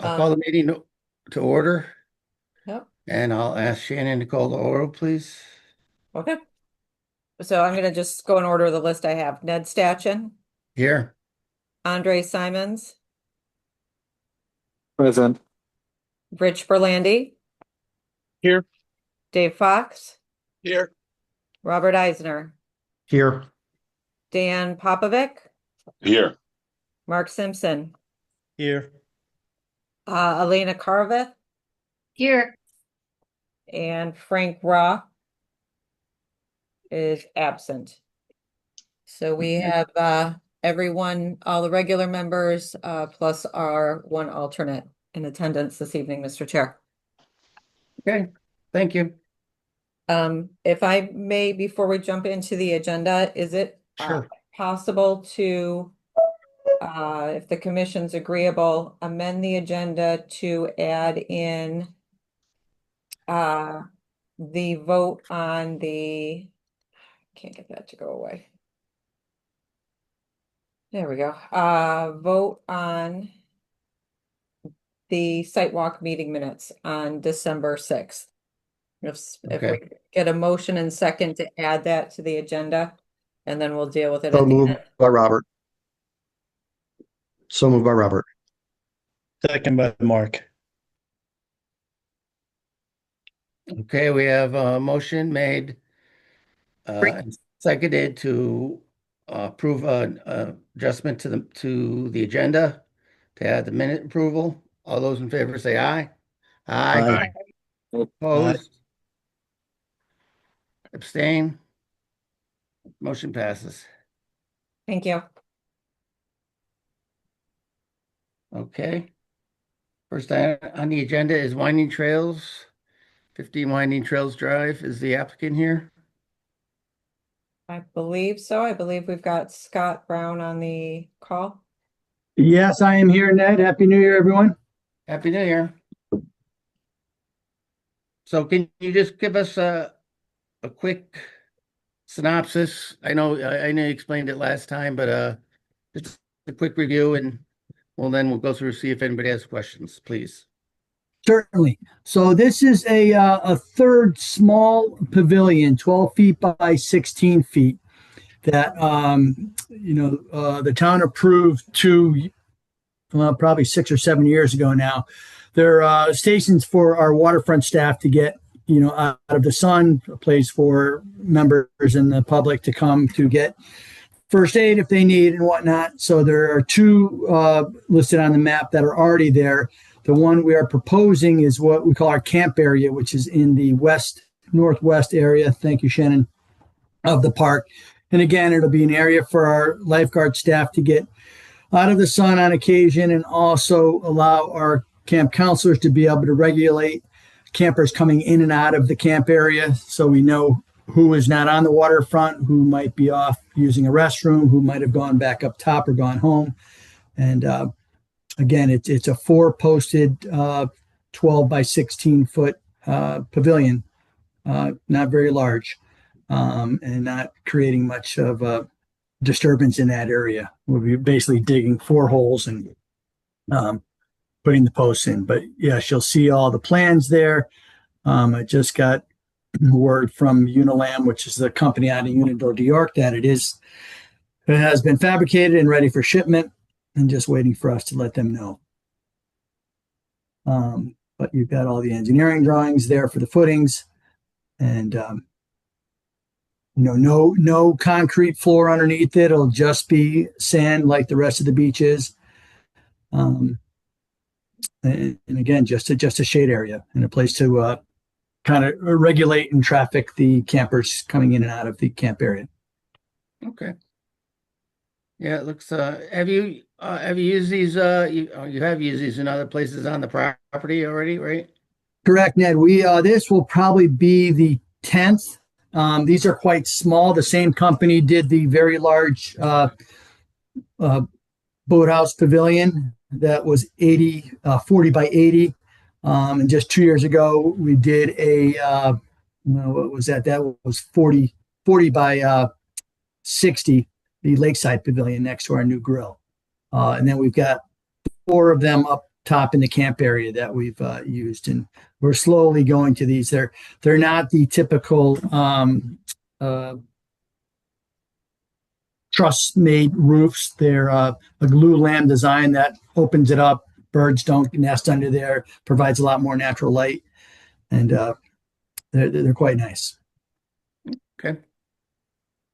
I'll call the meeting to order, Yep. and I'll ask Shannon to call the oral, please. Okay. So I'm going to just go in order of the list I have. Ned Stachin, Here. Andre Simons, Present. Rich Berlandi, Here. Dave Fox, Here. Robert Eisner, Here. Dan Popovic, Here. Mark Simpson, Here. Elena Karavith, Here. and Frank Ra is absent. So we have everyone, all the regular members, plus our one alternate in attendance this evening, Mr. Chair. Okay, thank you. If I may, before we jump into the agenda, is it Sure. possible to, if the commission's agreeable, amend the agenda to add in the vote on the, can't get that to go away. There we go. Vote on the sidewalk meeting minutes on December 6th. If Okay. we get a motion and second to add that to the agenda, and then we'll deal with it So at the moved end. by Robert. So moved by Robert. Second by Mark. Okay, we have a motion made and seconded to approve an adjustment to the agenda to add the minute approval. All those in favor say aye. Aye. Opposed? Abstain? Motion passes. Thank you. Okay. First item on the agenda is Winding Trails. 15 Winding Trails Drive. Is the applicant here? I believe so. I believe we've got Scott Brown on the call. Yes, I am here, Ned. Happy New Year, everyone. Happy New Year. So can you just give us a quick synopsis? I know you explained it last time, but just a quick review, and we'll go through, see if anybody has questions, please. Certainly. So this is a third small pavilion, 12 feet by 16 feet, that the town approved probably 6 or 7 years ago now. They're stations for our waterfront staff to get out of the sun, a place for members and the public to come to get first aid if they need and whatnot. So there are two listed on the map that are already there. The one we are proposing is what we call our camp area, which is in the northwest area. Thank you, Shannon, of the park. And again, it'll be an area for our lifeguard staff to get out of the sun on occasion, and also allow our camp counselors to be able to regulate campers coming in and out of the camp area, so we know who is not on the waterfront, who might be off using a restroom, who might have gone back up top or gone home. And again, it's a four-posted 12 by 16 foot pavilion, not very large, and not creating much of a disturbance in that area. We'll be basically digging four holes and putting the posts in. But yes, you'll see all the plans there. I just got word from Unilam, which is the company out of Unador, New York, that it has been fabricated and ready for shipment, and just waiting for us to let them know. But you've got all the engineering drawings there for the footings, and no concrete floor underneath it. It'll just be sand like the rest of the beaches. And again, just a shade area and a place to kind of regulate and traffic the campers coming in and out of the camp area. Okay. Yeah, it looks. Have you used these? You have used these in other places on the property already, right? Correct, Ned. This will probably be the 10th. These are quite small. The same company did the very large boathouse pavilion that was 40 by 80. And just 2 years ago, we did what was that? That was 40 by 60, the Lakeside Pavilion next to our new grill. And then we've got four of them up top in the camp area that we've used, and we're slowly going to these. They're not the typical truss made roofs. They're a glue lamb design that opens it up. Birds don't nest under there. Provides a lot more natural light, and they're quite nice. Okay.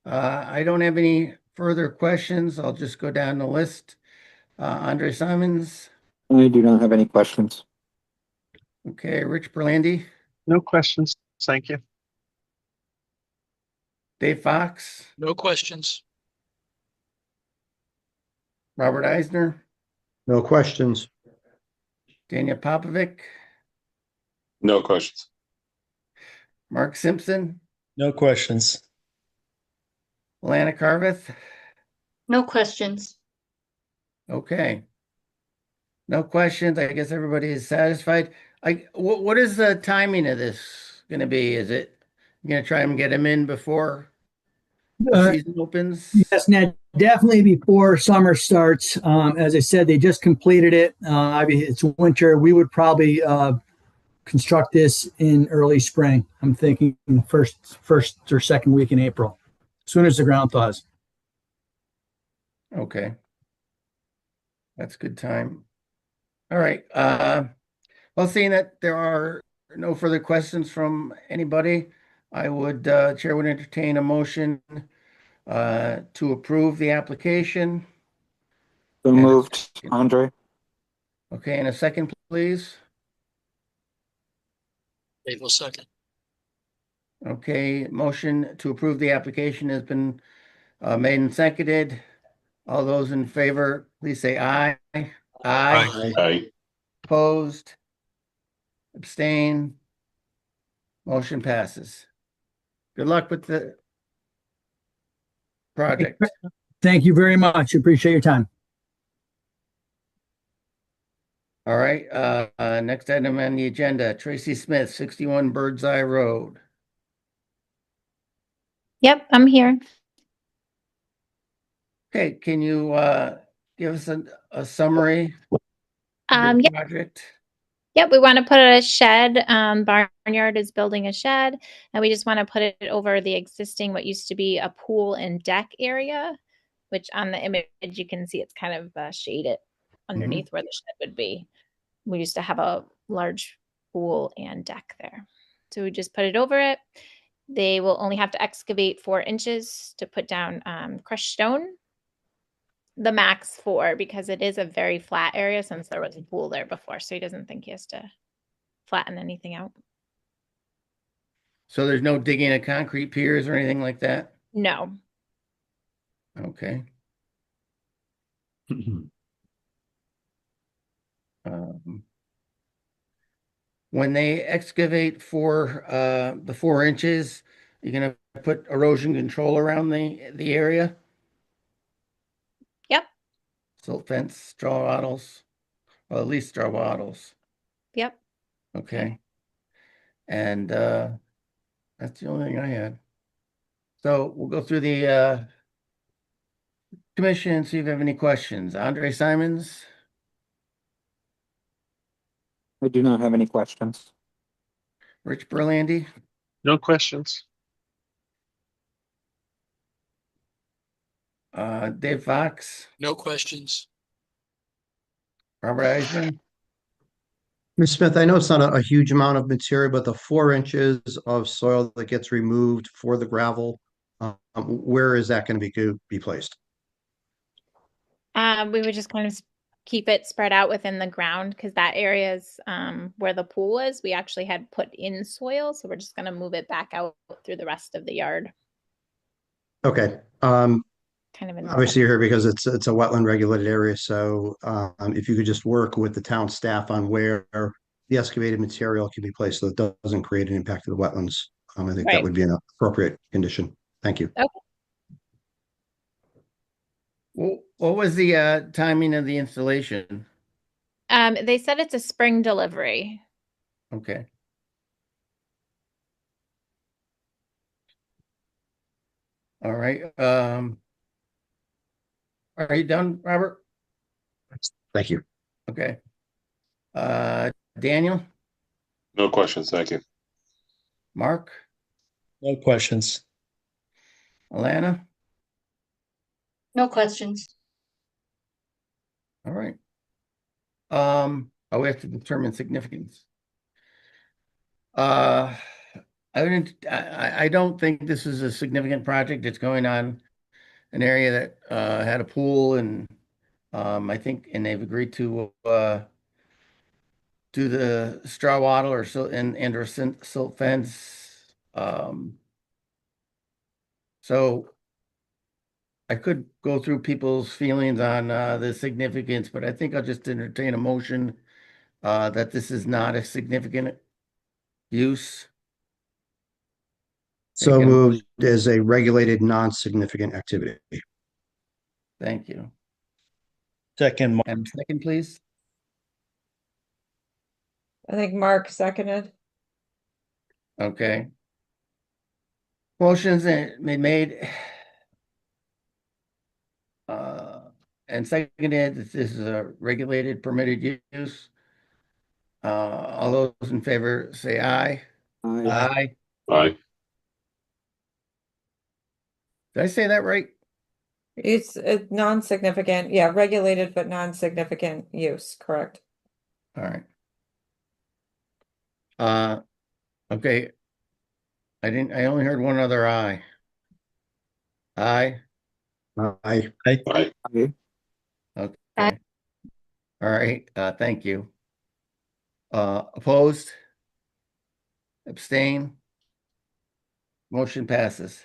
I don't have any further questions. I'll just go down the list. Andre Simons. I do not have any questions. Okay, Rich Berlandi, No questions. Thank you. Dave Fox, No questions. Robert Eisner, No questions. Daniel Popovic, No questions. Mark Simpson, No questions. Lana Carveth. No questions. Okay. No questions. I guess everybody is satisfied. What is the timing of this going to be? Is it going to try and get them in before the Uh, season opens? Yes, Ned, definitely before summer starts. As I said, they just completed it. I mean, it's winter. We would probably construct this in early spring. I'm thinking first or second week in April, as soon as the ground thaws. Okay. That's good time. All right. Well, seeing that there are no further questions from anybody, I would, Chair would entertain a motion to approve the application. So And a moved, second. Andre. Okay, and a second, please. Dave will second. Okay, motion to approve the application has been made and seconded. All those in favor, please say aye. Aye. Aye. Opposed? Abstain? Motion passes. Good luck with the project. Thank you very much. Appreciate your time. All right, next item on the agenda, Tracy Smith, 61 Bird's Eye Road. Yep, I'm here. Okay, can you give us a summary of your Yep, project? yep, we want to put a shed. Barnyard is building a shed, and we just want to put it over the existing, what used to be a pool and deck area, which on the image you can see it's kind of shaded underneath where the shed would be. We used to have a large pool and deck there. So we just put it over it. They will only have to excavate 4 inches to put down crushed stone. The max 4, because it is a very flat area since there was a pool there before. So he doesn't think he has to flatten anything out. So there's no digging of concrete piers or anything like that? No. Okay. Um, When they excavate for the 4 inches, you're gonna put erosion control around the area? Yep. Silt fence, straw wattles, or at least straw wattles. Yep. Okay. And that's the only thing I had. So we'll go through the commission and see if you have any questions. Andre Simons, I do not have any questions. Rich Berlandi, No questions. Dave Fox, No questions. Robert Eisner. Ms. Smith, I know it's not a huge amount of material, but the 4 inches of soil that gets removed for the gravel, where is that going to be placed? We would just kind of keep it spread out within the ground because that area is where the pool is. We actually had put in soil, so we're just going to move it back out through the rest of the yard. Okay. Kind of in Obviously, you're here because it's a wetland regulated area. So if you could just work with the town staff on where the excavated material can be placed so it doesn't create an impact to the wetlands. I think that Right. would be an appropriate condition. Thank you. Okay. What was the timing of the installation? They said it's a spring delivery. Okay. All right. Are you done, Robert? Thank you. Okay. Daniel, No questions. Thank you. Mark, No questions. Alana? No questions. All right. We have to determine significance. I don't think this is a significant project. It's going on an area that had a pool and I think, and they've agreed to do the straw wattle or silt and or silt fence. So I could go through people's feelings on the significance, but I think I'll just entertain a motion that this is not a significant use. So Can I get a moved as a regulated, non-significant activity. Thank you. Second, And second, please. I think Mark seconded. Okay. Motion's been made and seconded that this is a regulated permitted use. All those in favor say aye. Aye. Aye. Aye. Did I say that right? It's a non-significant, yeah, regulated but non-significant use, correct? All right. Okay. I only heard one other aye. Aye. Aye. Aye. Aye. Okay. All right. Thank you. Opposed? Abstain? Motion passes.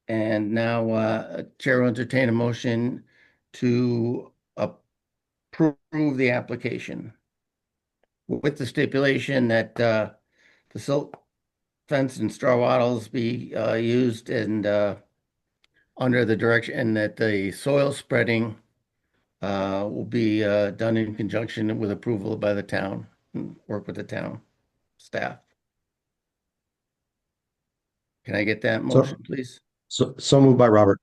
And now, Chair will entertain a motion to approve the application with the stipulation that the silt fence and straw wattles be used and under the direction, and that the soil spreading will be done in conjunction with approval by the town, and work with the town staff. Can I get that motion, please? So moved by Robert.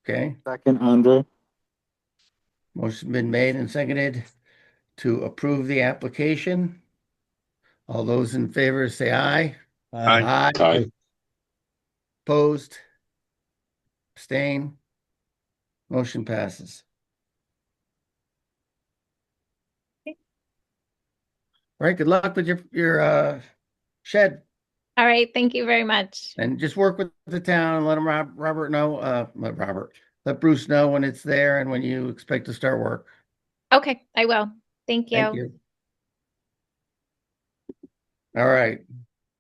Okay, Second, Andre. motion been made and seconded to approve the application. All those in favor say aye. Aye. Aye. Opposed? Abstain? Motion passes. All right, good luck with your shed, All right, thank you very much. and just work with the town and let them Robert know, let Bruce know when it's there and when you expect to start work. Okay, I will. Thank you. Thank you. All right,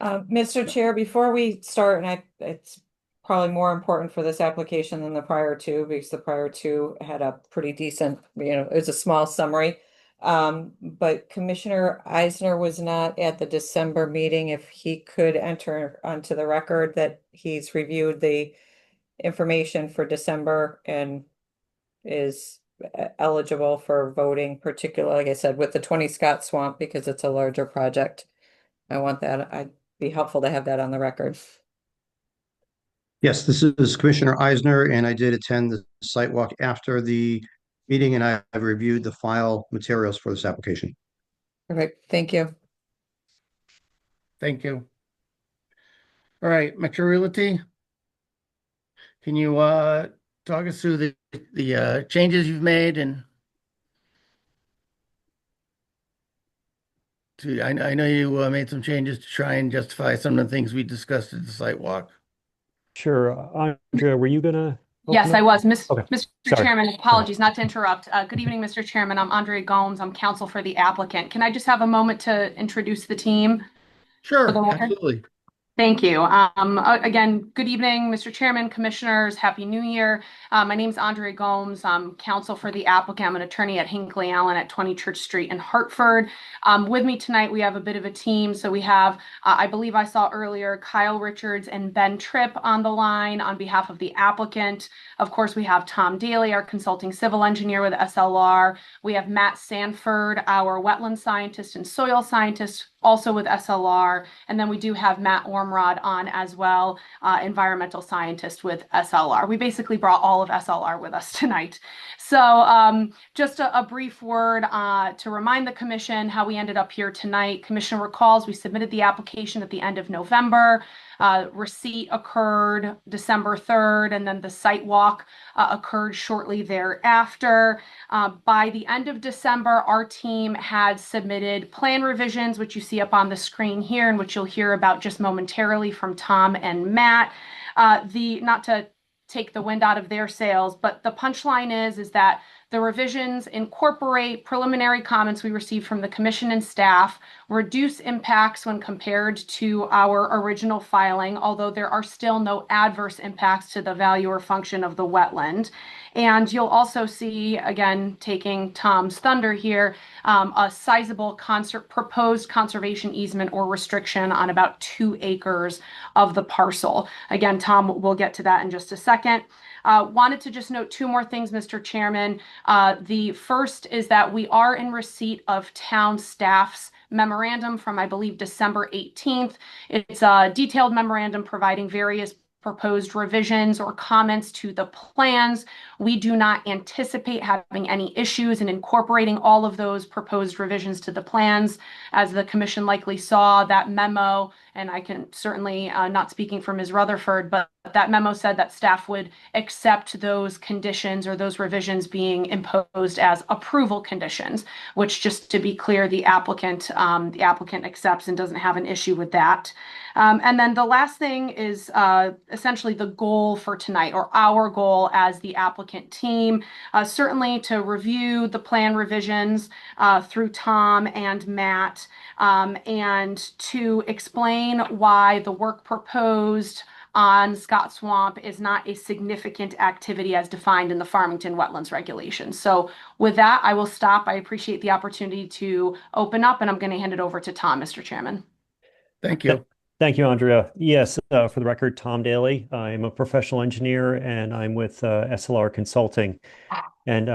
Mr. Chair, before we start, and it's probably more important for this application than the prior two, because the prior two had a pretty decent, it was a small summary. But Commissioner Eisner was not at the December meeting. If he could enter onto the record that he's reviewed the information for December and is eligible for voting, particularly, like I said, with the 20 Scott Swamp, because it's a larger project. I want that. I'd be helpful to have that on the record. Yes, this is Commissioner Eisner, and I did attend the site walk after the meeting, and I've reviewed the file materials for this application. Perfect. Thank you. thank you. All right, Metro Realty. Can you talk us through the changes you've made and I know you made some changes to try and justify some of the things we discussed at the site walk. Sure. Andrea, were you gonna? Yes, I was. Okay. Mr. Sorry. Chairman, apologies, not to interrupt. Good evening, Mr. Chairman. I'm Andre Gomes. I'm counsel for the applicant. Can I just have a moment to introduce the team? Sure, For the record? absolutely. Thank you. Again, good evening, Mr. Chairman, Commissioners. Happy New Year. My name is Andre Gomes. I'm counsel for the applicant. I'm an attorney at Hinckley Allen at 20 Church Street in Hartford. With me tonight, we have a bit of a team. So we have, I believe I saw earlier, Kyle Richards and Ben Tripp on the line on behalf of the applicant. Of course, we have Tom Daly, our consulting civil engineer with SLR. We have Matt Sanford, our wetland scientist and soil scientist also with SLR. And then we do have Matt Ormrod on as well, environmental scientist with SLR. We basically brought all of SLR with us tonight. So just a brief word to remind the commission how we ended up here tonight. Commission recalls we submitted the application at the end of November. Receipt occurred December 3rd, and then the site walk occurred shortly thereafter. By the end of December, our team had submitted plan revisions, which you see up on the screen here, and which you'll hear about just momentarily from Tom and Matt. Not to take the wind out of their sails, but the punchline is that the revisions incorporate preliminary comments we received from the commission and staff, reduce impacts when compared to our original filing, although there are still no adverse impacts to the value or function of the wetland. And you'll also see, again, taking Tom's thunder here, a sizable proposed conservation easement or restriction on about 2 acres of the parcel. Again, Tom, we'll get to that in just a second. Wanted to just note 2 more things, Mr. Chairman. The first is that we are in receipt of town staff's memorandum from, I believe, December 18th. It's a detailed memorandum providing various proposed revisions or comments to the plans. We do not anticipate having any issues in incorporating all of those proposed revisions to the plans. As the commission likely saw, that memo, and I can certainly, not speaking for Ms. Rutherford, but that memo said that staff would accept those conditions or those revisions being imposed as approval conditions, which, just to be clear, the applicant accepts and doesn't have an issue with that. And then the last thing is essentially the goal for tonight, or our goal as the applicant team, certainly to review the plan revisions through Tom and Matt, and to explain why the work proposed on Scott Swamp is not a significant activity as defined in the Farmington Wetlands Regulations. So with that, I will stop. I appreciate the opportunity to open up, and I'm going to hand it over to Tom, Mr. Chairman. Thank you. Thank you, Andrea. Yes, for the record, Tom Daly. I'm a professional engineer, and I'm with SLR Consulting. And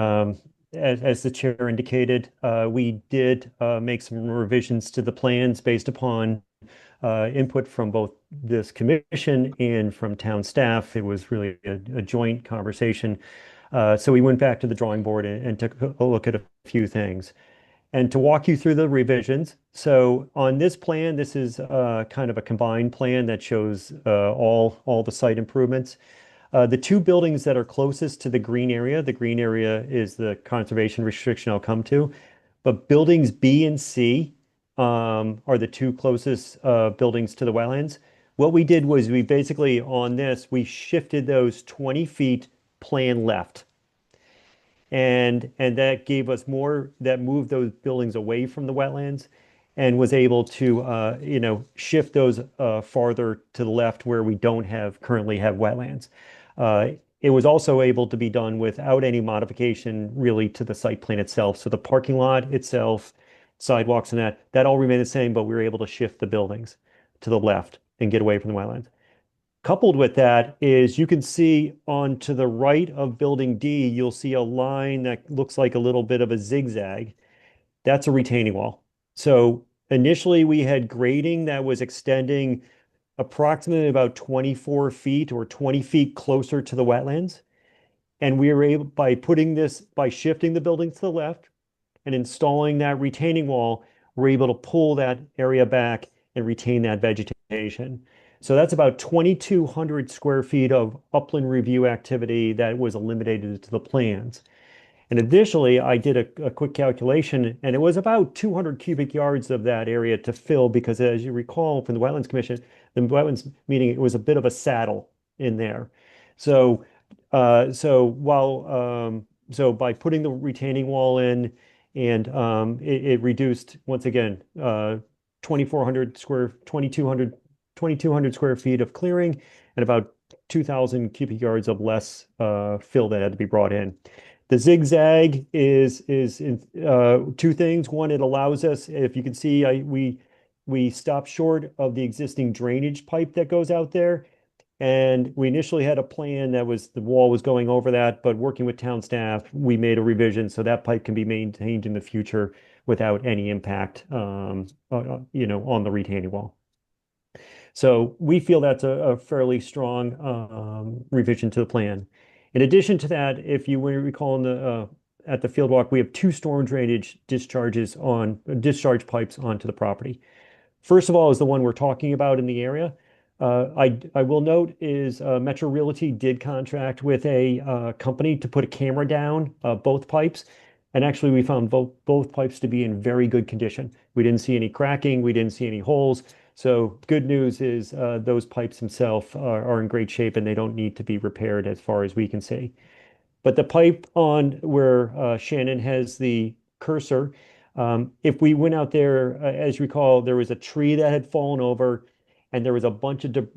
as the chair indicated, we did make some revisions to the plans based upon input from both this commission and from town staff. It was really a joint conversation. So we went back to the drawing board and took a look at a few things. And to walk you through the revisions, so on this plan, this is kind of a combined plan that shows all the site improvements. The 2 buildings that are closest to the green area is the conservation restriction I'll come to, but buildings B and C are the 2 closest buildings to the wetlands. What we did was we basically, on this, we shifted those 20 feet plan left. And that gave us that moved those buildings away from the wetlands and was able to, shift those farther to the left where we don't currently have wetlands. It was also able to be done without any modification really to the site plan itself. So the parking lot itself, sidewalks and that all remain the same, but we were able to shift the buildings to the left and get away from the wetlands. Coupled with that is you can see on to the right of building D, you'll see a line that looks like a little bit of a zigzag. That's a retaining wall. So initially we had grading that was extending approximately about 24 feet or 20 feet closer to the wetlands. And we were able, by shifting the building to the left and installing that retaining wall, we're able to pull that area back and retain that vegetation. So that's about 2,200 square feet of upland review activity that was eliminated to the plans. And additionally, I did a quick calculation, and it was about 200 cubic yards of that area to fill because, as you recall from the Wetlands Commission, the Wetlands meeting, it was a bit of a saddle in there. So, so by putting the retaining wall in, and it reduced once again 2,200 square feet of clearing and about 2,000 cubic yards of less fill that had to be brought in. The zigzag is 2 things. One, it allows us, if you can see, we stopped short of the existing drainage pipe that goes out there. And we initially had a plan that was the wall was going over that, but working with town staff, we made a revision so that pipe can be maintained in the future without any impact, you know, on the retaining wall. So we feel that's a fairly strong revision to the plan. In addition to that, if you recall in the at the field walk, we have two storm drainage discharge pipes onto the property. First of all is the one we're talking about in the area. I will note is Metro Realty did contract with a company to put a camera down both pipes. And actually, we found both pipes to be in very good condition. We didn't see any cracking. We didn't see any holes. So good news is those pipes themselves are in great shape and they don't need to be repaired as far as we can see. But the pipe on where Shannon has the cursor, if we went out there, as you recall, there was a tree that had fallen over and there was a bunch of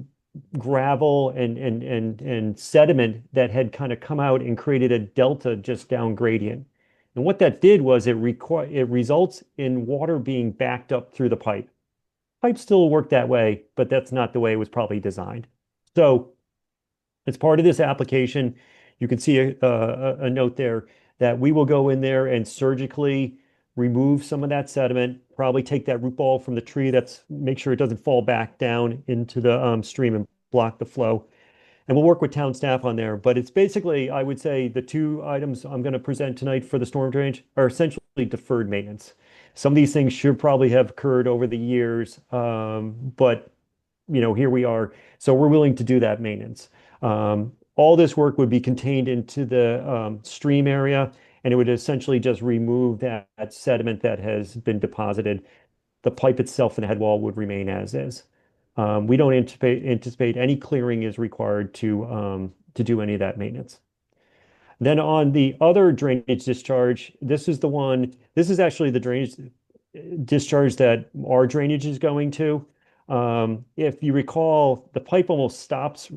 gravel and sediment that had kind of come out and created a delta just down gradient. And what that did was it results in water being backed up through the pipe. Pipes still work that way, but that's not the way it was probably designed. So as part of this application, you can see a note there that we will go in there and surgically remove some of that sediment, probably take that root ball from the tree, make sure it doesn't fall back down into the stream and block the flow. And we'll work with town staff on there. But it's basically, I would say, the two items I'm going to present tonight for the storm drainage are essentially deferred maintenance. Some of these things should probably have occurred over the years, but you know, here we are. So we're willing to do that maintenance. All this work would be contained into the stream area, and it would essentially just remove that sediment that has been deposited. The pipe itself and the head wall would remain as is. We don't anticipate any clearing is required to do any of that maintenance. Then on the other drainage discharge, this is actually the drainage discharge that our drainage is going to. If you recall, the pipe almost stops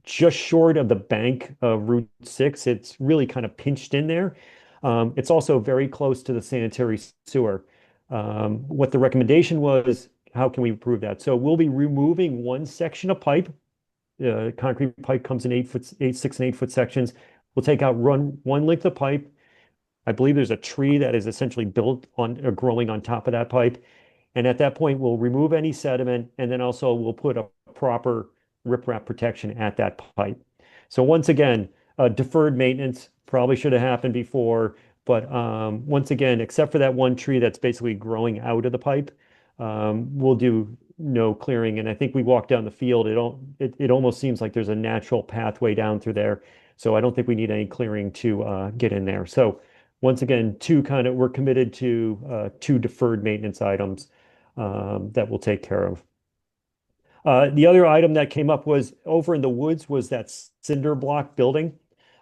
just short of the bank of Route 6. It's really kind of pinched in there. It's also very close to the sanitary sewer. What the recommendation was, how can we improve that? So we'll be removing one section of pipe. Concrete pipe comes in 6 and 8 foot sections. We'll take out one length of pipe. I believe there's a tree that is essentially built on growing on top of that pipe. And at that point, we'll remove any sediment, and then also we'll put a proper riprap protection at that pipe. So once again, deferred maintenance probably should have happened before, but once again, except for that one tree that's basically growing out of the pipe, we'll do no clearing. And I think we walk down the field, it almost seems like there's a natural pathway down through there. So I don't think we need any clearing to get in there. So once again, we're committed to two deferred maintenance items that we'll take care of. The other item that came up was over in the woods was that cinder block building,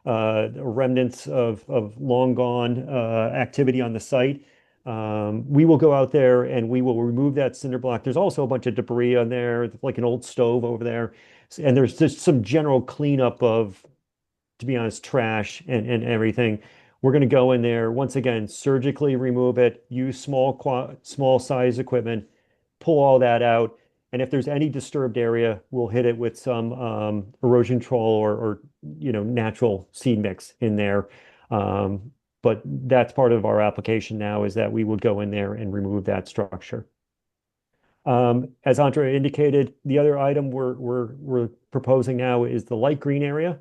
remnants of long gone activity on the site. We will go out there and we will remove that cinder block. There's also a bunch of debris on there, like an old stove over there. And there's just some general cleanup of, to be honest, trash and everything. We're going to go in there, once again, surgically remove it, use small size equipment, pull all that out. And if there's any disturbed area, we'll hit it with some erosion control or natural seed mix in there. But that's part of our application now, is that we would go in there and remove that structure. As Andre indicated, the other item we're proposing now is the light green area.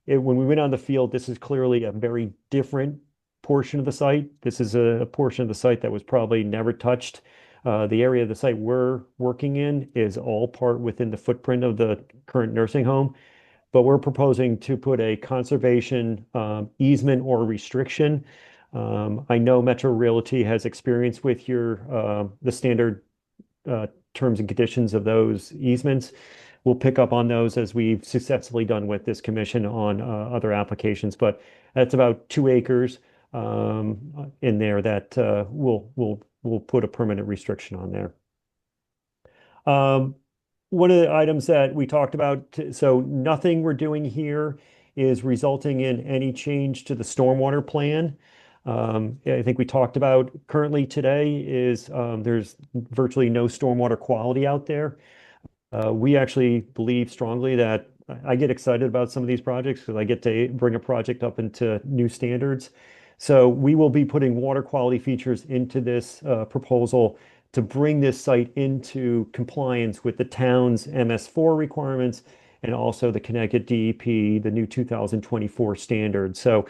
When we went on the field, this is clearly a very different portion of the site. This is a portion of the site that was probably never touched. The area of the site we're working in is all part within the footprint of the current nursing home, but we're proposing to put a conservation easement or restriction. I know Metro Realty has experience with the standard terms and conditions of those easements. We'll pick up on those as we've successfully done with this commission on other applications, but that's about 2 acres in there that we'll put a permanent restriction on there. One of the items that we talked about, so nothing we're doing here is resulting in any change to the stormwater plan. I think we talked about currently today is there's virtually no stormwater quality out there. We actually believe strongly that I get excited about some of these projects because I get to bring a project up into new standards. So we will be putting water quality features into this proposal to bring this site into compliance with the town's MS4 requirements and also the Connecticut DEP, the new 2024 standard. So,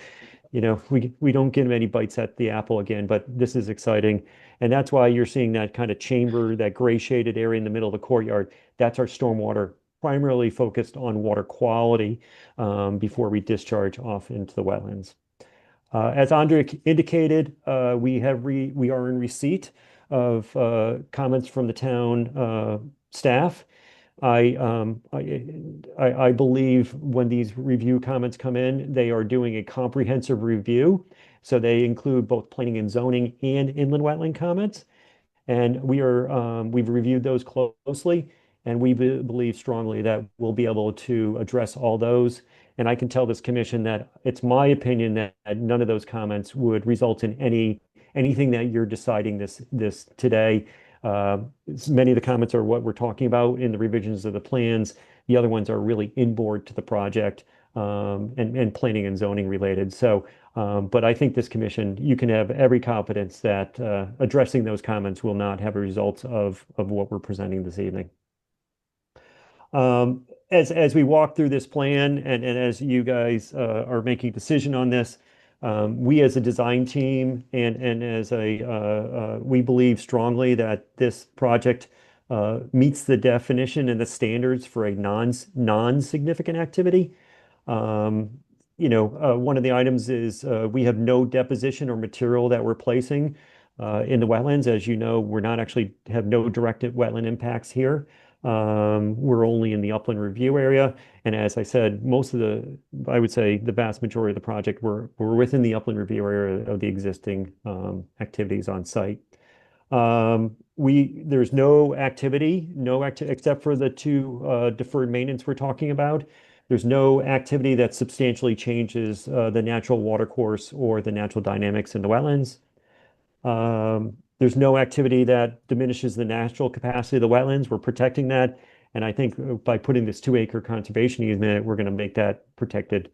we don't get many bites at the apple again, but this is exciting. And that's why you're seeing that kind of chamber, that gray shaded area in the middle of the courtyard. That's our stormwater, primarily focused on water quality before we discharge off into the wetlands. As Andre indicated, we are in receipt of comments from the town staff. I believe when these review comments come in, they are doing a comprehensive review. So they include both planning and zoning and inland wetland comments. And we've reviewed those closely, and we believe strongly that we'll be able to address all those. And I can tell this commission that it's my opinion that none of those comments would result in anything that you're deciding this today. Many of the comments are what we're talking about in the revisions of the plans. The other ones are really inboard to the project and planning and zoning related. So, but I think this commission, you can have every confidence that addressing those comments will not have a result of what we're presenting this evening. As we walk through this plan and as you guys are making a decision on this, we as a design team and as we believe strongly that this project meets the definition and the standards for a non-significant activity. One of the items is we have no deposition or material that we're placing in the wetlands. As you know, we're not actually have no direct wetland impacts here. We're only in the upland review area. And as I said, I would say the vast majority of the project, we're within the upland review area of the existing activities on site. There's no activity, except for the two deferred maintenance we're talking about. There's no activity that substantially changes the natural water course or the natural dynamics in the wetlands. There's no activity that diminishes the natural capacity of the wetlands. We're protecting that. And I think by putting this 2-acre conservation easement, we're going to make that protected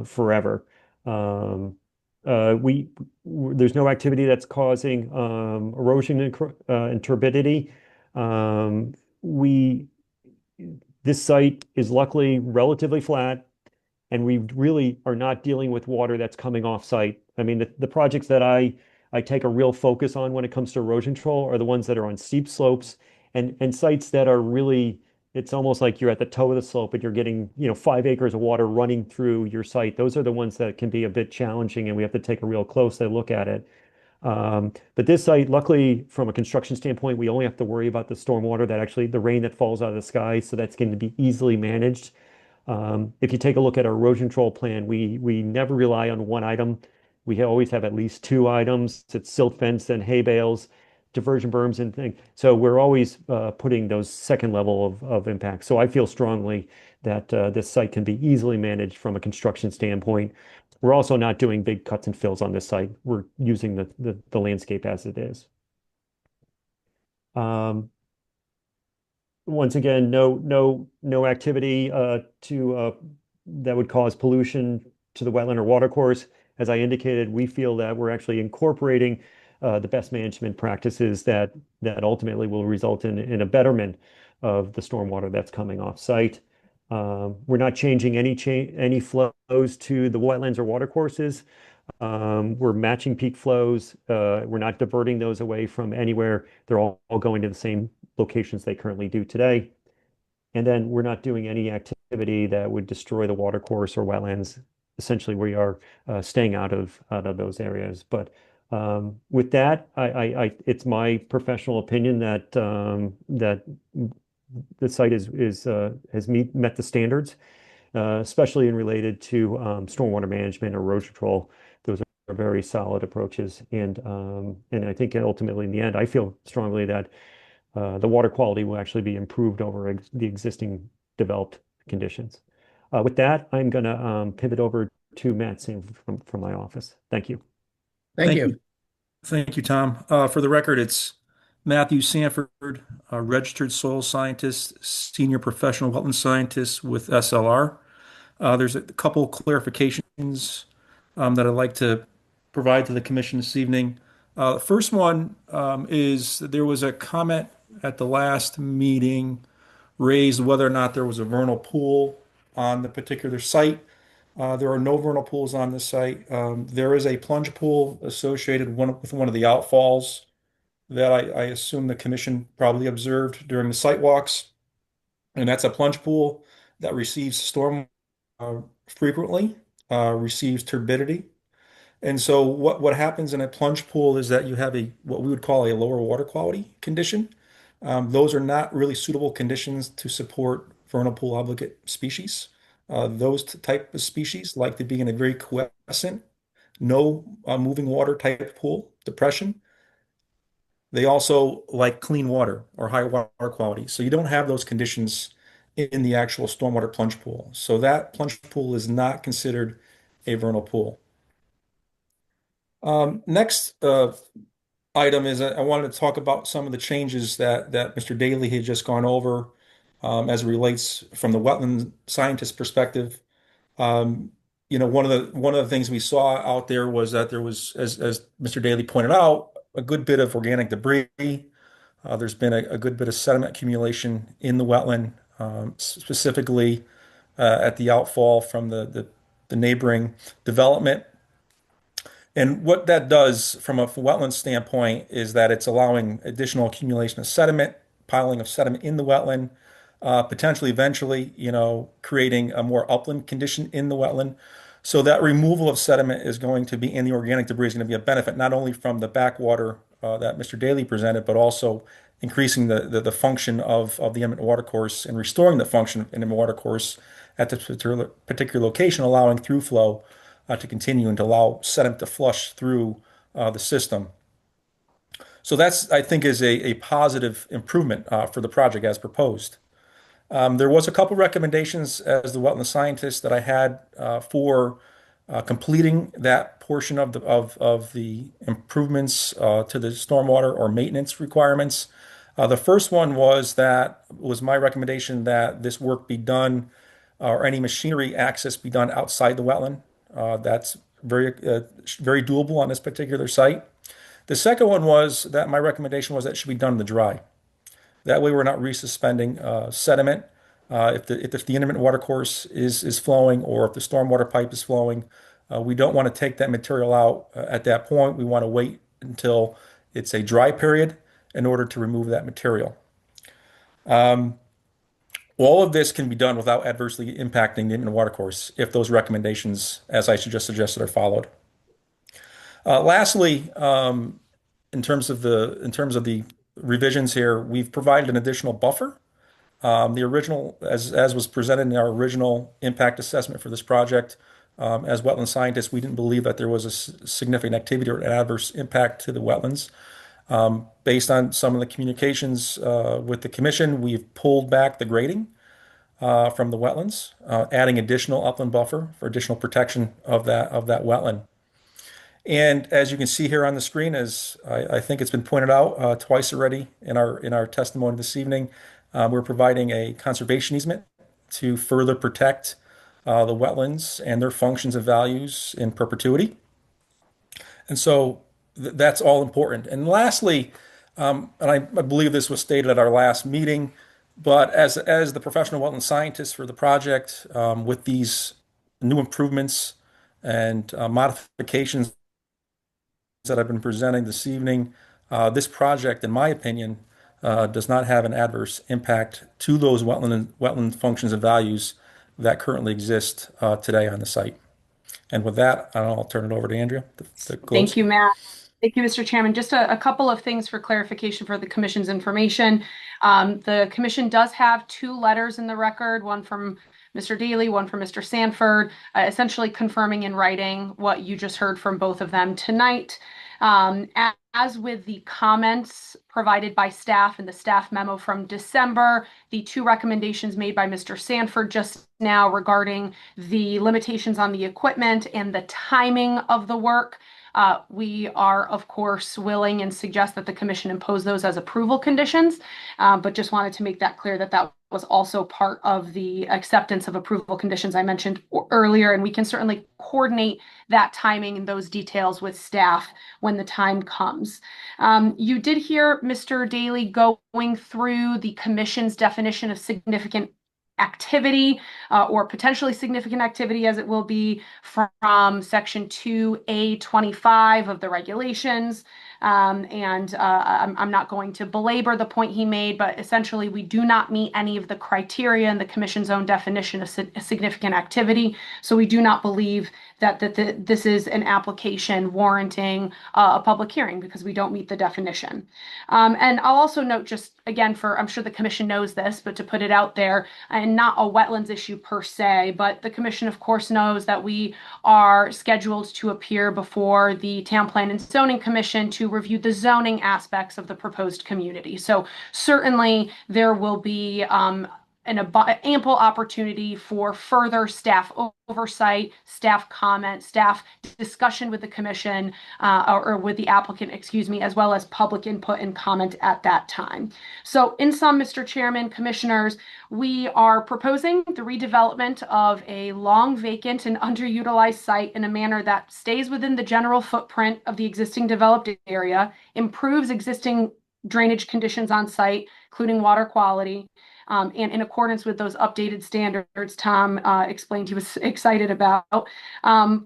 forever. There's no activity that's causing erosion and turbidity. This site is luckily relatively flat, and we really are not dealing with water that's coming off site. I mean, the projects that I take a real focus on when it comes to erosion control are the ones that are on steep slopes and sites that are really, it's almost like you're at the toe of the slope and you're getting, 5 acres of water running through your site. Those are the ones that can be a bit challenging and we have to take a real close look at it. But this site, luckily, from a construction standpoint, we only have to worry about the stormwater the rain that falls out of the sky. So that's going to be easily managed. If you take a look at our erosion control plan, we never rely on one item. We always have at least 2 items. It's silt fence and hay bales, diversion berms and things. So we're always putting those second level of impact. So I feel strongly that this site can be easily managed from a construction standpoint. We're also not doing big cuts and fills on this site. We're using the landscape as it is. Once again, no activity that would cause pollution to the wetland or water course. As I indicated, we feel that we're actually incorporating the best management practices that ultimately will result in a betterment of the stormwater that's coming off site. We're not changing any flows to the wetlands or water courses. We're matching peak flows. We're not diverting those away from anywhere. They're all going to the same locations they currently do today. And then we're not doing any activity that would destroy the water course or wetlands. Essentially, we are staying out of those areas. But with that, it's my professional opinion that the site has met the standards, especially in related to stormwater management, erosion control. Those are very solid approaches, and I think ultimately in the end, I feel strongly that the water quality will actually be improved over the existing developed conditions. With that, I'm going to pivot over to Matt Sim from my office. Thank you. Thank you. Thank you, Tom. For the record, it's Matthew Sanford, a registered soil scientist, senior professional wetland scientist with SLR. There's a couple clarifications that I'd like to provide to the commission this evening. The first one is that there was a comment at the last meeting raised whether or not there was a vernal pool on the particular site. There are no vernal pools on this site. There is a plunge pool associated with one of the outfalls that I assume the commission probably observed during the site walks. And that's a plunge pool that receives storm frequently, receives turbidity. And so what happens in a plunge pool is that you have a what we would call a lower water quality condition. Those are not really suitable conditions to support vernal pool obligate species. Those type of species like to be in a very quiescent, no moving water type pool, depression. They also like clean water or high water quality. So you don't have those conditions in the actual stormwater plunge pool. So that plunge pool is not considered a vernal pool. Next item is I wanted to talk about some of the changes that Mr. Daly had just gone over as it relates from the wetland scientist perspective. One of the things we saw out there was that there was, as Mr. Daly pointed out, a good bit of organic debris. There's been a good bit of sediment accumulation in the wetland, specifically at the outfall from the neighboring development. And what that does from a wetland standpoint is that it's allowing additional accumulation of sediment, piling of sediment in the wetland, potentially eventually, creating a more upland condition in the wetland. So that removal of sediment is going to be, and the organic debris is going to be a benefit, not only from the backwater that Mr. Daly presented, but also increasing the function of the inlet watercourse and restoring the function of inlet watercourse at the particular location, allowing through flow to continue and to allow sediment to flush through the system. So that's, I think, is a positive improvement for the project as proposed. There was a couple recommendations as the wetland scientist that I had for completing that portion of the improvements to the stormwater or maintenance requirements. The first one was my recommendation that this work be done or any machinery access be done outside the wetland. That's very doable on this particular site. The second one was that my recommendation was that it should be done in the dry. That way we're not resuspending sediment. If the inlet watercourse is flowing or if the stormwater pipe is flowing, we don't want to take that material out at that point. We want to wait until it's a dry period in order to remove that material. All of this can be done without adversely impacting the inlet watercourse if those recommendations, as I just suggested, are followed. Lastly, in terms of the revisions here, we've provided an additional buffer. The original, as was presented in our original impact assessment for this project, as wetland scientists, we didn't believe that there was a significant activity or an adverse impact to the wetlands. Based on some of the communications with the commission, we've pulled back the grading from the wetlands, adding additional upland buffer for additional protection of that wetland. And as you can see here on the screen, as I think it's been pointed out twice already in our testimony this evening, we're providing a conservation easement to further protect the wetlands and their functions and values in perpetuity. And so that's all important. And lastly, and I believe this was stated at our last meeting, but as the professional wetland scientist for the project, with these new improvements and modifications that I've been presenting this evening, this project, in my opinion, does not have an adverse impact to those wetland functions and values that currently exist today on the site. And with that, I'll turn it over to Andrea to close. Thank you, Matt. Thank you, Mr. Chairman. Just a couple of things for clarification for the commission's information. The commission does have two letters in the record, one from Mr. Daly, one from Mr. Sanford, essentially confirming in writing what you just heard from both of them tonight. As with the comments provided by staff in the staff memo from December, the two recommendations made by Mr. Sanford just now regarding the limitations on the equipment and the timing of the work, We are, of course, willing and suggest that the commission impose those as approval conditions, but just wanted to make that clear that that was also part of the acceptance of approval conditions I mentioned earlier, and we can certainly coordinate that timing and those details with staff when the time comes. You did hear Mr. Daly going through the commission's definition of significant activity or potentially significant activity as it will be from section 2A25 of the regulations. I'm not going to belabor the point he made, but essentially we do not meet any of the criteria in the commission's own definition of significant activity. So we do not believe that this is an application warranting a public hearing because we don't meet the definition. And I'll also note just again I'm sure the commission knows this, but to put it out there, and not a wetlands issue per se, but the commission of course knows that we are scheduled to appear before the Town Plan and Zoning Commission to review the zoning aspects of the proposed community. So certainly there will be an ample opportunity for further staff oversight, staff comment, staff discussion with the commission or with the applicant, excuse me, as well as public input and comment at that time. So in sum, Mr. Chairman, commissioners, we are proposing the redevelopment of a long vacant and underutilized site in a manner that stays within the general footprint of the existing developed area, improves existing drainage conditions on site, including water quality, and in accordance with those updated standards Tom explained he was excited about,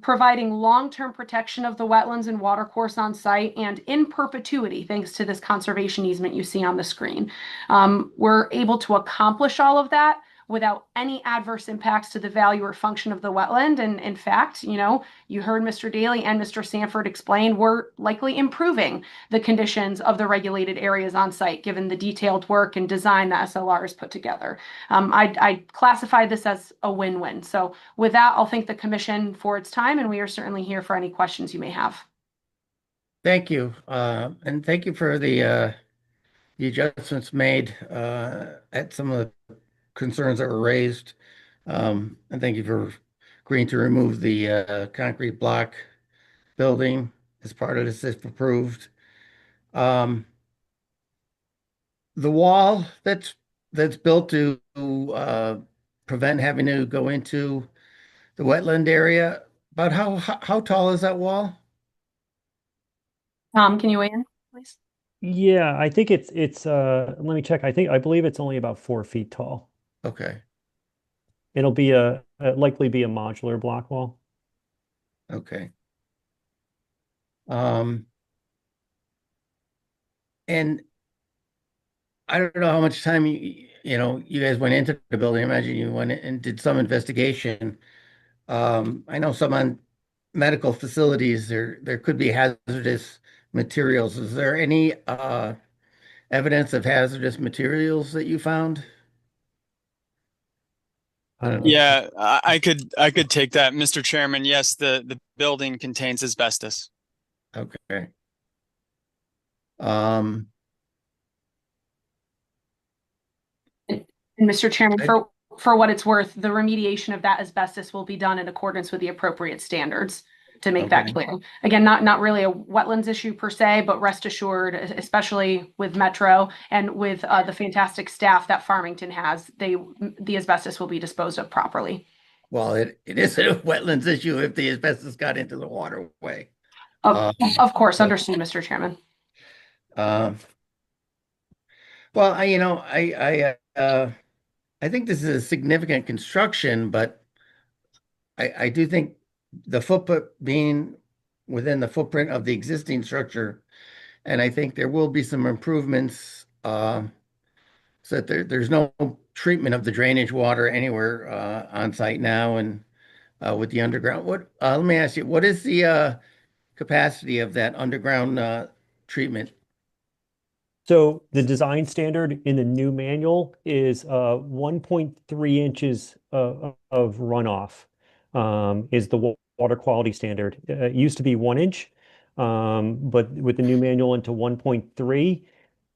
providing long-term protection of the wetlands and watercourse on site and in perpetuity, thanks to this conservation easement you see on the screen. We're able to accomplish all of that without any adverse impacts to the value or function of the wetland. And in fact, you heard Mr. Daly and Mr. Sanford explain we're likely improving the conditions of the regulated areas on site, given the detailed work and design that SLR has put together. I classify this as a win-win. So with that, I'll thank the commission for its time, and we are certainly here for any questions you may have. Thank you. And thank you for the adjustments made at some of the concerns that were raised. And thank you for agreeing to remove the concrete block building as part of this if approved. The wall that's built to prevent having to go into the wetland area, about how tall is that wall? Tom, can you weigh in, please? Yeah, I think it's let me check. I believe it's only about 4 feet tall. Okay. It'll be likely be a modular block wall. Okay. And I don't know how much time you guys went into the building. I imagine you went in and did some investigation. I know some on medical facilities there could be hazardous materials. Is there any evidence of hazardous materials that you found? I don't know. Yeah, I could take that, Mr. Chairman. Yes, the building contains asbestos. Okay. And Mr. Chairman, for what it's worth, the remediation of that asbestos will be done in accordance with the appropriate standards to make that clear. Again, not really a wetlands issue per se, but rest assured, especially with Metro and with the fantastic staff that Farmington has, the asbestos will be disposed of properly. Well, it is a wetlands issue if the asbestos got into the waterway. Of course, understood, Mr. Chairman. Well, I think this is a significant construction, but I do think the footprint being within the footprint of the existing structure, and I think there will be some improvements so that there's no treatment of the drainage water anywhere on site now and with the underground. Let me ask you, what is the capacity of that underground treatment? So the design standard in the new manual is 1.3 inches of runoff is the water quality standard. It used to be 1 inch, but with the new manual into 1.3,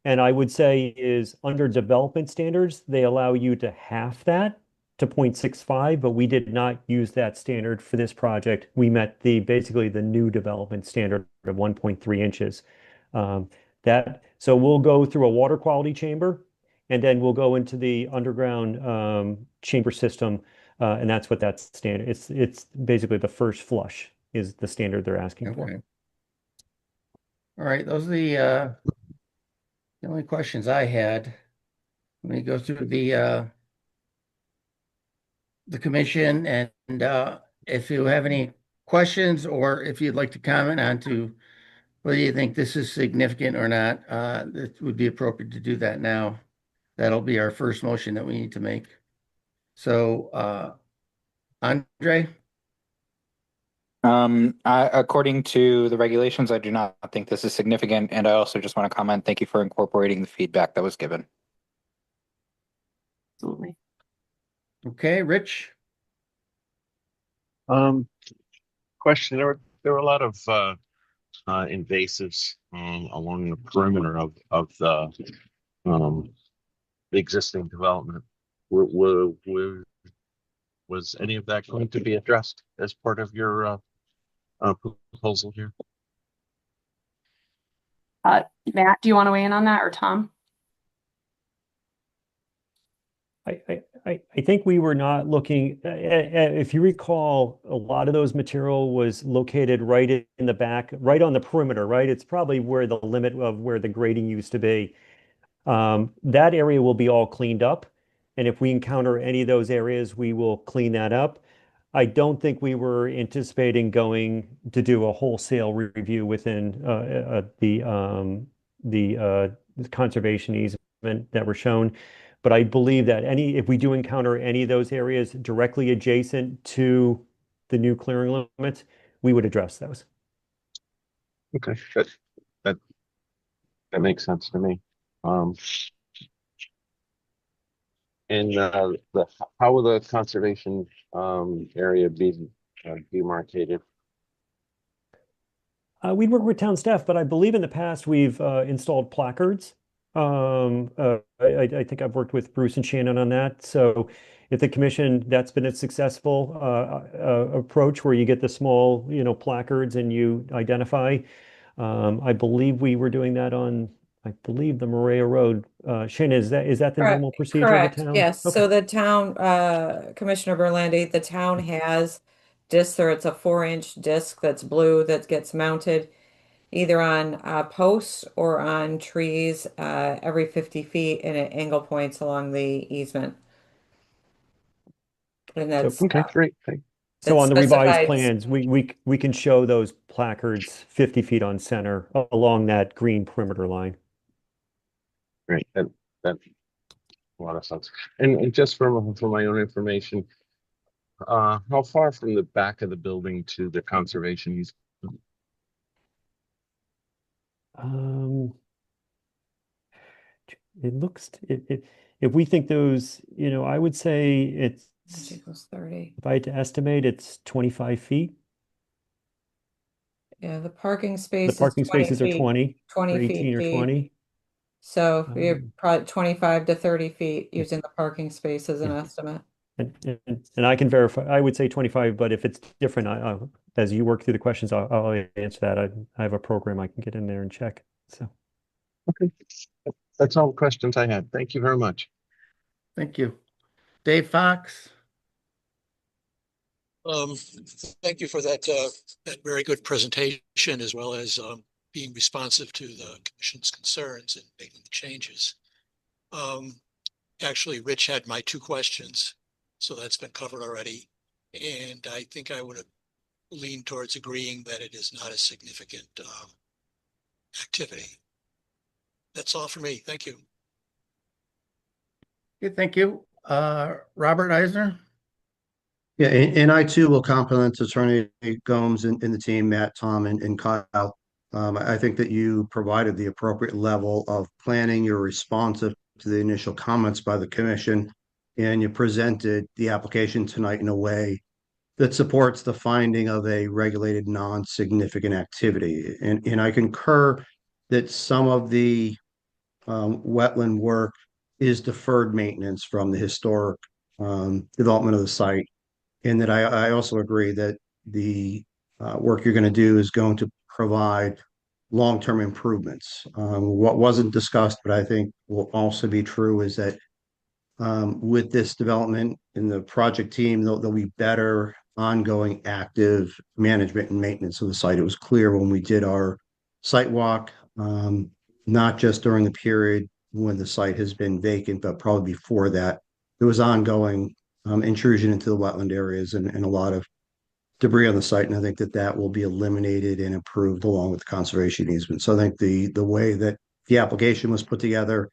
and I would say is under development standards, they allow you to half that. to 0.65, but we did not use that standard for this project. We met basically the new development standard of 1.3 inches. So we'll go through a water quality chamber, and then we'll go into the underground chamber system, and that's what that standard. It's basically the first flush is the standard they're asking for. Okay. All right, those are the only questions I had. Let me go through the commission, and if you have any questions or if you'd like to comment on to whether you think this is significant or not, it would be appropriate to do that now. That'll be our first motion that we need to make. So, Andre? According to the regulations, I do not think this is significant, and I also just want to comment, thank you for incorporating the feedback that was given. Absolutely. Okay, Rich? Question, there were a lot of invasives along the perimeter of um, the existing development. Was any of that going to be addressed as part of your proposal here? Matt, do you want to weigh in on that, or Tom? I think we were not looking, if you recall, a lot of those material was located right in the back, right on the perimeter, right? It's probably where the limit of where the grading used to be. That area will be all cleaned up. And if we encounter any of those areas, we will clean that up. I don't think we were anticipating going to do a wholesale review within the conservation easement that were shown. But I believe that if we do encounter any of those areas directly adjacent to the new clearing limits, we would address those. Okay, good. That makes sense to me. And how will the conservation area be demarcated? We'd work with town staff, but I believe in the past we've installed placards. I think I've worked with Bruce and Shannon on that. So if the commission, that's been a successful approach where you get the small, placards and you identify. I believe we were doing that on, I believe, the Maria Road. Shannon, is that the normal procedure Correct. of the town? Yes. Okay. So the town, Commissioner Berlandi, the town has discs, or it's a 4-inch disc that's blue that gets mounted either on posts or on trees every 50 feet, and at angle points along the easement. And that's Okay, great. So on the revised specified. plans, we can show those placards 50 feet on center along that green perimeter line. Great. That a lot of sense. And just for my own information, how far from the back of the building to the conservation easement? It looks if we think those, I would say it's Equals 30. if I had to estimate, it's 25 feet. Yeah, the parking The space parking is 20 spaces are feet, 20, 20 or feet 18 or deep. 20. So you're probably 25 to 30 feet Yeah. using the parking space as an Yeah. estimate. And I can verify. I would say 25, but if it's different, as you work through the questions, I'll answer that. I have a program I can get in there and check. So. Okay. That's all the questions I had. Thank you very much. Thank you. Dave Fox? Thank you for that very good presentation, as well as being responsive to the commission's concerns and making the changes. Actually, Rich had my 2 questions, so that's been covered already. And I think I would have leaned towards agreeing that it is not a significant activity. That's all for me. Thank you. Okay, thank you. Robert Eisner? Yeah, and I too will compliment Attorney Gomes and the team, Matt, Tom, and Kyle. I think that you provided the appropriate level of planning. You're responsive to the initial comments by the commission, and you presented the application tonight in a way that supports the finding of a regulated non-significant activity. And I concur that some of the wetland work is deferred maintenance from the historic development of the site. And that I also agree that the work you're going to do is going to provide long-term improvements. What wasn't discussed, but I think will also be true, is that with this development in the project team, there'll be better ongoing active management and maintenance of the site. It was clear when we did our site walk, not just during the period when the site has been vacant, but probably before that, there was ongoing intrusion into the wetland areas and a lot of debris on the site. And I think that that will be eliminated and improved along with the conservation easement. So I think the way that the application was put together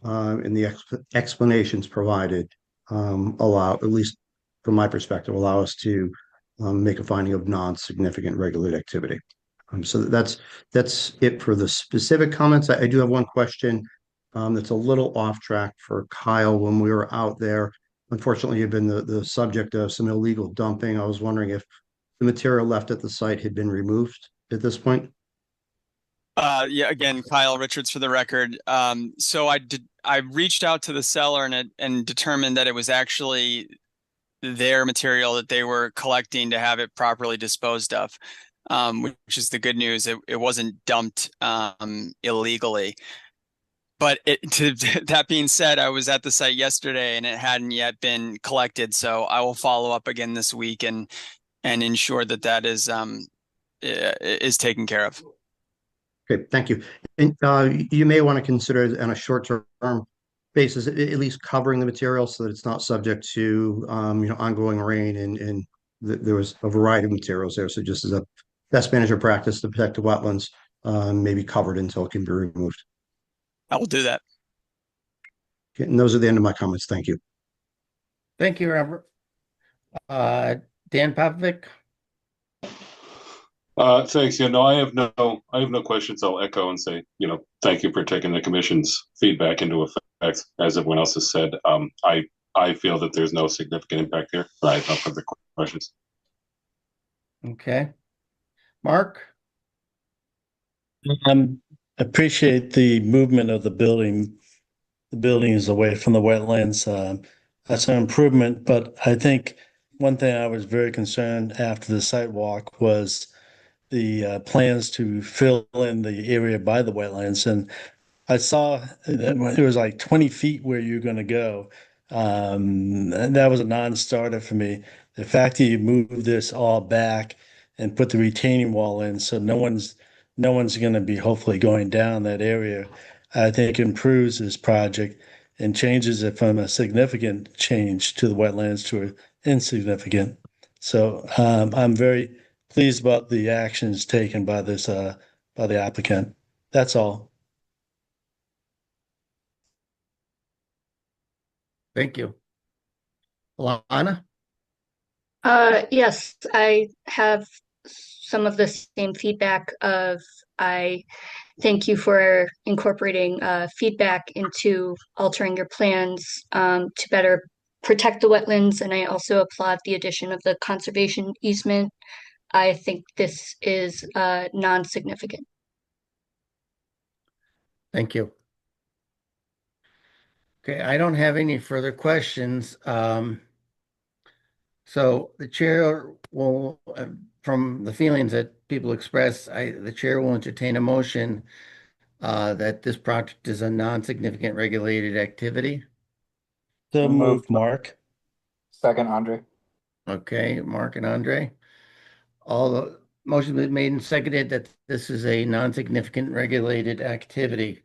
and the explanations provided allow, at least from my perspective, allow us to make a finding of non-significant regulated activity. So that's it for the specific comments. I do have one question that's a little off track for Kyle. When we were out there, unfortunately, you've been the subject of some illegal dumping. I was wondering if the material left at the site had been removed at this point. Yeah, again, Kyle Richards for the record. So I reached out to the seller and determined that it was actually their material that they were collecting to have it properly disposed of, which is the good news. It wasn't dumped illegally. But that being said, I was at the site yesterday and it hadn't yet been collected. So I will follow up again this week and ensure that that is taken care of. Okay, thank you. And you may want to consider on a short-term basis, at least covering the material so that it's not subject to ongoing rain and there was a variety of materials there. So just as a best management practice to protect the wetlands, may be covered until it can be removed. I will do that. Okay, and those are the end of my comments. Thank you. Thank you, Robert. Dan Popovic. Thanks. Yeah, no, I have no questions. I'll echo and say, thank you for taking the commission's feedback into effect. As everyone else has said, I feel that there's no significant impact here, but I have no further questions. Okay. Mark? Appreciate the movement of the building. The building is away from the wetlands. That's an improvement, but I think one thing I was very concerned after the site walk was the plans to fill in the area by the wetlands. And I saw it was like 20 feet where you're going to go. And that was a non-starter for me. The fact that you move this all back and put the retaining wall in, so no one's going to be hopefully going down that area, I think improves this project and changes it from a significant change to the wetlands to an insignificant. So I'm very pleased about the actions taken by this by the applicant. That's all. Thank you. Lana? Yes, I have some of the same feedback of I thank you for incorporating feedback into altering your plans to better protect the wetlands, and I also applaud the addition of the conservation easement. I think this is non-significant. Thank you. Okay, I don't have any further questions. So the chair will, from the feelings that people express, the chair will entertain a motion that this project is a non-significant regulated activity. So moved, Mark. Second, Andre. Okay, Mark and Andre. All the motion been made and seconded that this is a non-significant regulated activity.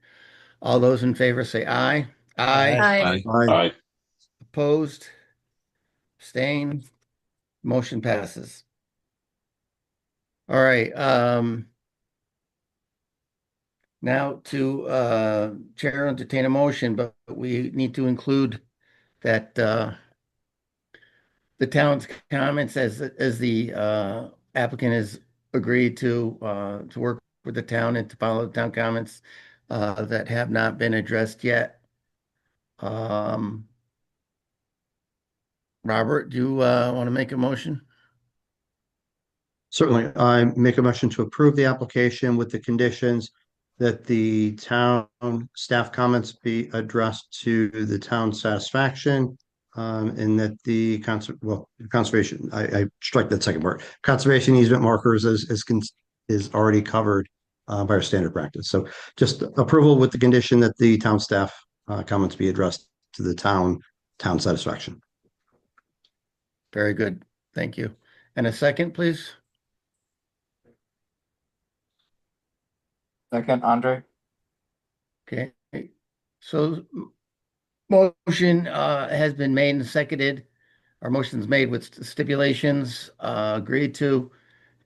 All those in favor say aye. Aye. Aye. Opposed? Abstained? Motion passes. All right, now to chair entertain a motion, but we need to include that the town's comments as the applicant has agreed to work with the town and to follow the town comments that have not been addressed yet. Robert, do you want to make a motion? Certainly, I make a motion to approve the application with the conditions that the town staff comments be addressed to the town satisfaction, and that the conservation, I strike that second part. Conservation easement markers is already covered by our standard practice. So just approval with the condition that the town staff comments be addressed to the town satisfaction. Very good. Thank you. And a second, please. Second, Andre. Okay. So motion has been made and seconded. Our motion's made with stipulations agreed to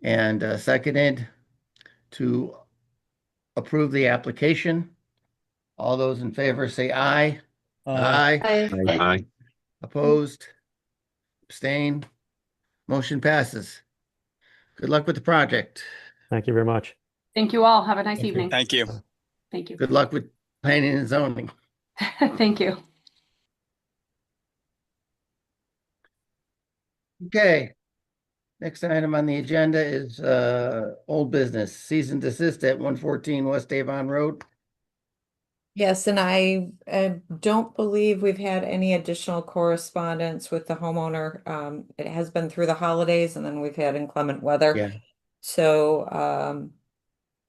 and seconded to approve the application. All those in favor say aye. Aye. Aye. Opposed? Abstain? Motion passes. Good luck with the project. Thank you very much. Thank you all. Have a nice Thank you. evening. Thank you. Thank you. Good luck with planning and zoning. Thank you. Okay. Next item on the agenda is old business, cease and desist at 114 West Avon Road. Yes, and I don't believe we've had any additional correspondence with the homeowner. It has been through the holidays and then we've had inclement weather. Yeah. So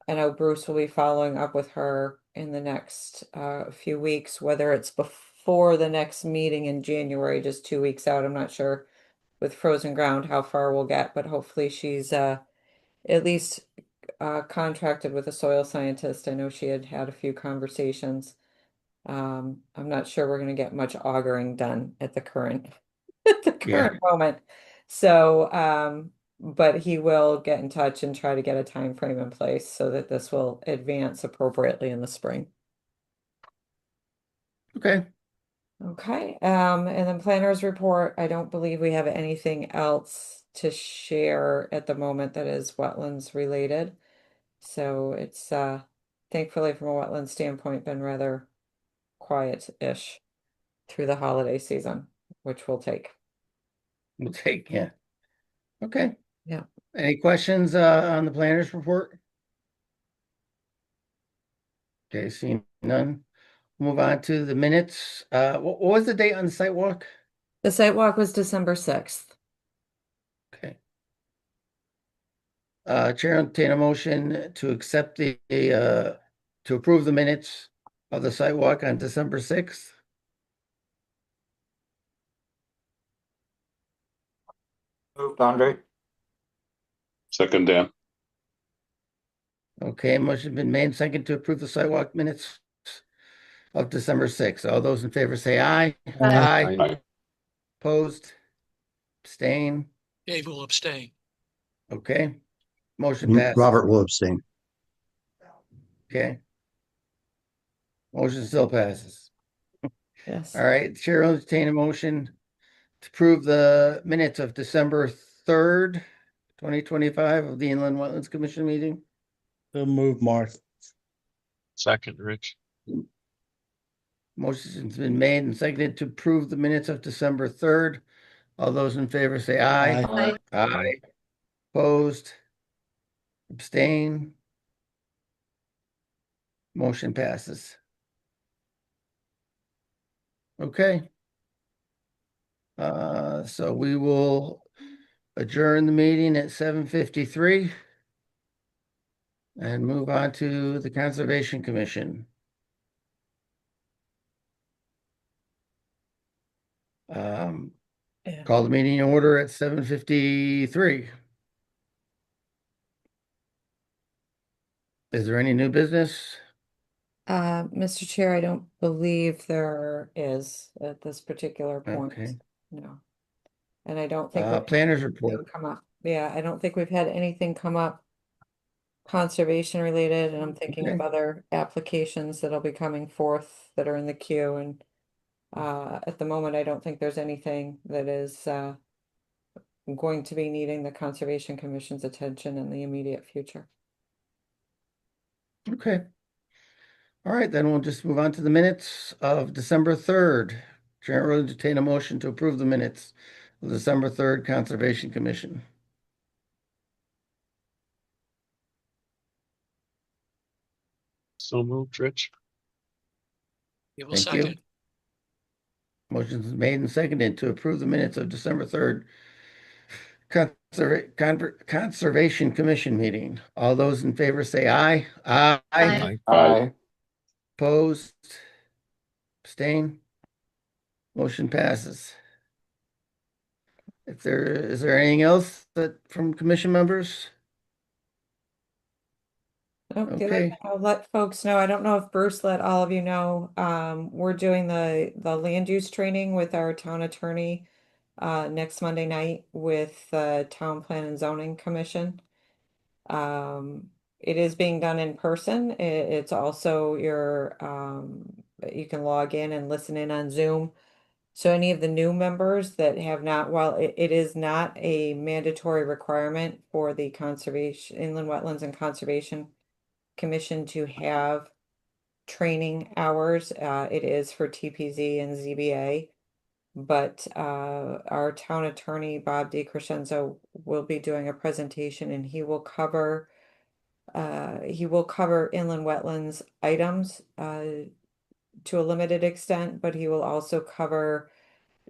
I know Bruce will be following up with her in the next few weeks, whether it's before the next meeting in January, just 2 weeks out. I'm not sure with frozen ground how far we'll get, but hopefully she's at least contracted with a soil scientist. I know she had had a few conversations. I'm not sure we're going to get much augering done at the current moment. So, but he will get in touch and try to get a time frame in place so that this will advance appropriately in the spring. Okay. Okay, and then planners report, I don't believe we have anything else to share at the moment that is wetlands related. So it's thankfully from a wetland standpoint been rather quiet-ish through the holiday season, which we'll take. We'll take, yeah. Okay. Yeah. Any questions on the planners report? Okay, seeing none. Move on to the minutes. What was the date on the site walk? The site walk was December 6th. Okay. Chair will entertain a motion to accept to approve the minutes of the site walk on December 6th. Moved, Andre. Second, Dan. Okay, motion been made, second to approve the sidewalk minutes of December 6th. All those in favor say aye. Aye. Aye. Opposed? Abstain? Dave will abstain. Okay. Motion passes. Robert will abstain. Okay. Motion still passes. Yes. All right, Chair will entertain a motion to approve the minutes of December 3rd, 2025 of the Inland Wetlands Commission meeting. So move, Mark. Second, Rich. Motion's been made and seconded to approve the minutes of December 3rd. All those in favor say aye. Aye. Aye. Opposed? Abstain? Motion passes. Okay. So we will adjourn the meeting at 7:53 and move on to the Conservation Commission. Call the meeting in order at 7:53. Is there any new business? Mr. Chair, I don't believe there is at this particular point. Okay. No. And I don't think we've had Planners anything report. come up. Yeah, I don't think we've had anything come up conservation related, and I'm thinking of Okay. other applications that'll be coming forth that are in the queue. And at the moment, I don't think there's anything that is going to be needing the Conservation Commission's attention in the immediate future. Okay. All right, then we'll just move on to the minutes of December 3rd. Chair will entertain a motion to approve the minutes of the December 3rd Conservation Commission. So moved, Rich. He will Thank you. second. Motion's made and seconded to approve the minutes of December 3rd Conservation Commission meeting. All those in favor say aye. Aye. Aye. Aye. Opposed? Abstain? Motion passes. Is there anything else that from commission members? Okay. I'll let folks know. I don't know if Bruce let all of you know. We're doing the land use training with our town attorney next Monday night with the Town Plan and Zoning Commission. It is being done in person. It's also you can log in and listen in on Zoom. So any of the new members that have not, while it is not a mandatory requirement for the Conservation, Inland Wetlands and Conservation Commission to have training hours. It is for TPZ and ZBA. But our town attorney, Bob DiCrescenzo, will be doing a presentation and he will cover inland wetlands items to a limited extent, but he will also cover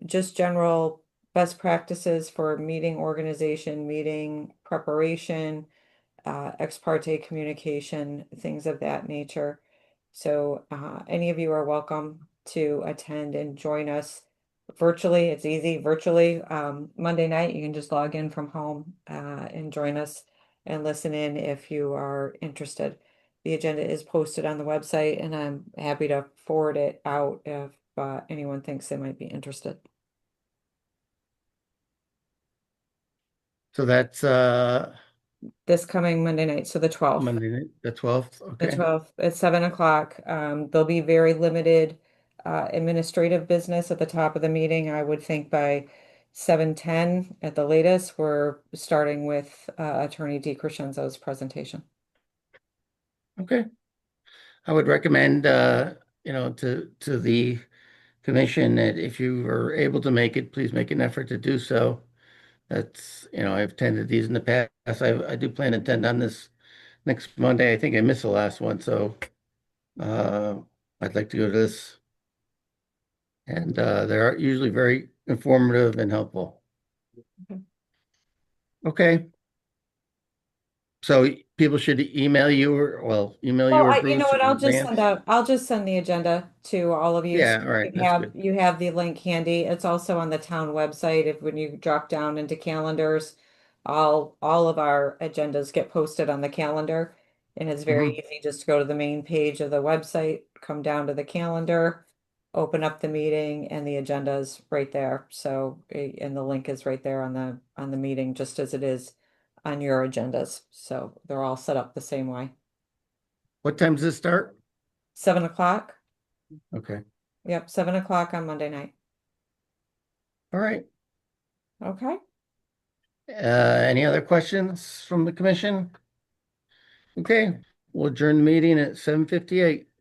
just general best practices for meeting organization, meeting preparation, ex parte communication, things of that nature. So any of you are welcome to attend and join us virtually. It's easy virtually. Monday night, you can just log in from home and join us and listen in if you are interested. The agenda is posted on the website, and I'm happy to forward it out if anyone thinks they might be interested. So that's This coming Monday night, so the 12th. Monday night, the 12th. The Okay. 12th at 7 o'clock. There'll be very limited administrative business at the top of the meeting. I would think by 7:10 at the latest, we're starting with Attorney DiCrescenzo's presentation. Okay. I would recommend to the commission that if you are able to make it, please make an effort to do so. That's, I've attended these in the past. I do plan to attend on this next Monday. I think I missed the last one, so I'd like to go to this. And they're usually very informative and helpful. Okay. So people should email you email you or You know Bruce what? in advance. I'll just send the agenda to all of you. Yeah, So all right, you that's have good. you have the link handy. It's also on the town website. If when you drop down into calendars, all of our agendas get posted on the calendar. And it's very easy just to go to the main page of the website, come down to the calendar, open up the meeting, and the agenda is right there. So and the link is right there on the meeting, just as it is on your agendas. So they're all set up the same way. What time does this start? 7 o'clock. Okay. Yep, 7 o'clock on Monday night. All right. Okay. Any other questions from the commission? Okay, we'll adjourn the meeting at 7:58.